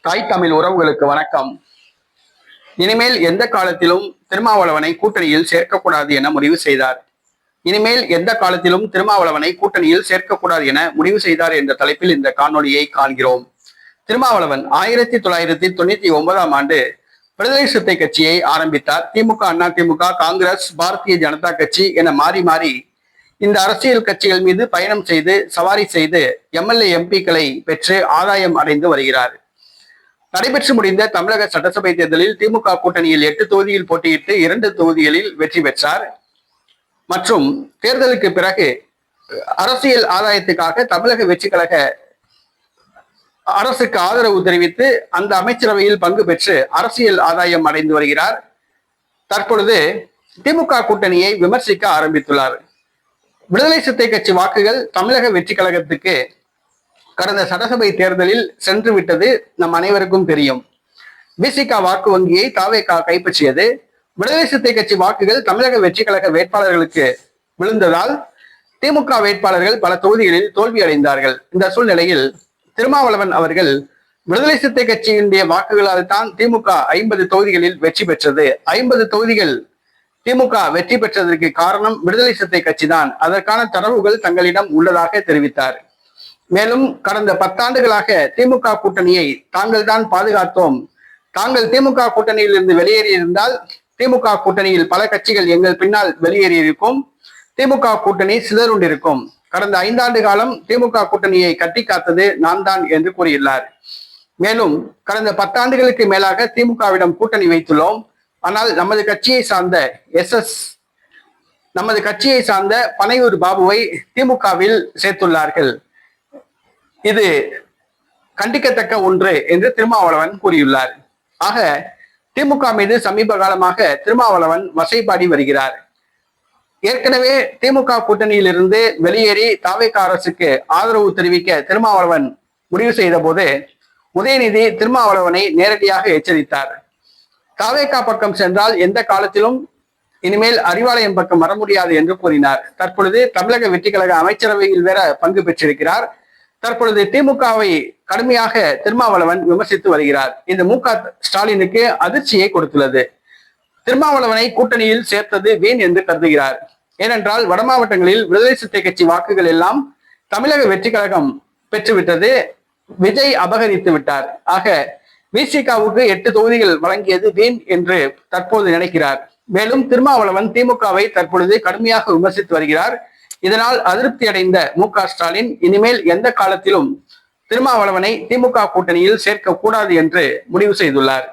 தாய் தமிழ் உறவுகளுக்கு வணக்கம். இனிமேல் எந்த காலத்திலும் திருமாவளவனை கூட்டணியில் சேர்க்கக்கூடாது என முடிவு செய்தார். இனிமேல் எந்த காலத்திலும் திருமாவளவனை கூட்டணியில் சேர்க்கக்கூடாது என முடிவு செய்தார் என்ற தலைப்பில் இந்த காணொலியை காண்கிறோம். திருமாவளவன் 1999ஆம் ஆண்டு விடுதலை சிறுத்தை கட்சியை ஆரம்பித்தார். திமுக, அதிமுக, காங்கிரஸ், பாரதிய ஜனதா கட்சி என மாறி மாறி இந்த அரசியல் கட்சிகள் மீது பயணம் செய்து சவாரி செய்து எம்எல்ஏ எம்பிக்களை பெற்று ஆதாயம் அடைந்து வருகிறார். நடைபெற்று முடிந்த தமிழக சட்டசபை தேர்தலில் திமுக கூட்டணியில் 8 தொகுதியில் போட்டியிட்டு 2 தொகுதிகளில் வெற்றி பெற்றார். மற்றும் தேர்தலுக்கு பிறகு அரசியல் ஆதாயத்துக்காக தமிழக வெற்றி கழக அரசுக்கு ஆதரவு தெரிவித்து அந்த அமைச்சரவையில் பங்கு பெற்று அரசியல் ஆதாயம் அடைந்து வருகிறார். தற்பொழுது திமுக கூட்டணியை விமர்சிக்க ஆரம்பித்துள்ளார். விடுதலை சிறுத்தை கட்சி வாக்குகள் தமிழக வெற்றி கழகத்துக்கு கடந்த சட்டசபை தேர்தலில் சென்று விட்டது நம் அனைவருக்கும் தெரியும். விசிக வாக்கு வங்கியை தாவேகா கைப்பற்றியது. விடுதலை சிறுத்தை கட்சி வாக்குகள் தமிழக வெற்றி கழக வேட்பாளர்களுக்கு விழுந்ததால் திமுக வேட்பாளர்கள் பல தொகுதிகளில் தோல்வி அடைந்தார்கள். இந்த சூழ்நிலையில் திருமாவளவன் அவர்கள் விடுதலை சிறுத்தை கட்சியினுடைய வாக்குகளால் தான் திமுக 50 தொகுதிகளில் வெற்றி பெற்றது. 50 தொகுதிகள் திமுக வெற்றி பெற்றதற்கு காரணம் விடுதலை சிறுத்தை கட்சி தான். அதற்கான தரவுகள் தங்களிடம் உள்ளதாக தெரிவித்தார். மேலும் கடந்த 10 ஆண்டுகளாக திமுக கூட்டணியை தாங்கள் தான் பாதுகாத்தோம். தாங்கள் திமுக கூட்டணியில் இருந்து வெளியேறி இருந்தால் திமுக கூட்டணியில் பல கட்சிகள் எங்கள் பின்னால் வெளியேறி இருக்கும். திமுக கூட்டணி சிதறுண்டிருக்கும். கடந்த 5 ஆண்டு காலம் திமுக கூட்டணியை கட்டி காத்தது நான் தான் என்று கூறியுள்ளார். மேலும் கடந்த 10 ஆண்டுகளுக்கு மேலாக திமுகவிடம் கூட்டணி வைத்துள்ளோம். ஆனால் நமது கட்சியை சார்ந்த பனையூர் பாபுவை திமுகவில் சேர்த்துள்ளார்கள். இது கண்டிக்கத்தக்க ஒன்று என்று திருமாவளவன் கூறியுள்ளார். ஆக திமுக மீது சமீப காலமாக திருமாவளவன் வசைபாடி வருகிறார். ஏற்கனவே திமுக கூட்டணியில் இருந்து வெளியேறி தாவேகா அரசுக்கு ஆதரவு தெரிவிக்க திருமாவளவன் முடிவு செய்த போது உதயநிதி திருமாவளவனை நேரடியாக எச்சரித்தார். தாவேகா பக்கம் சென்றால் எந்த காலத்திலும் இனிமேல் அறிவாலயம் பக்கம் வர முடியாது என்று கூறினார். தற்பொழுது தமிழக வெற்றி கழக அமைச்சரவையில் வேற பங்கு பெற்றிருக்கிறார். தற்பொழுது திமுகவை கடுமையாக திருமாவளவன் விமர்சித்து வருகிறார். இந்த மு.க.ஸ்டாலினுக்கு அதிர்ச்சியை கொடுத்துள்ளது. திருமாவளவனை கூட்டணியில் சேர்த்தது வீண் என்று கருதுகிறார். ஏனென்றால் வட மாவட்டங்களில் விடுதலை சிறுத்தை கட்சி வாக்குகள் எல்லாம் தமிழக வெற்றி கழகம் பெற்றுவிட்டது. விஜய் அபகரித்து விட்டார். ஆக விசிகாவுக்கு 8 தொகுதிகள் வழங்கியது வீண் என்று தற்போது நினைக்கிறார். மேலும் திருமாவளவன் திமுகவை தற்பொழுது கடுமையாக விமர்சித்து வருகிறார். இதனால் அதிருப்தி அடைந்த மு.க.ஸ்டாலின் இனிமேல் எந்த காலத்திலும் திருமாவளவனை திமுக கூட்டணியில் சேர்க்க கூடாது என்று முடிவு செய்துள்ளார்.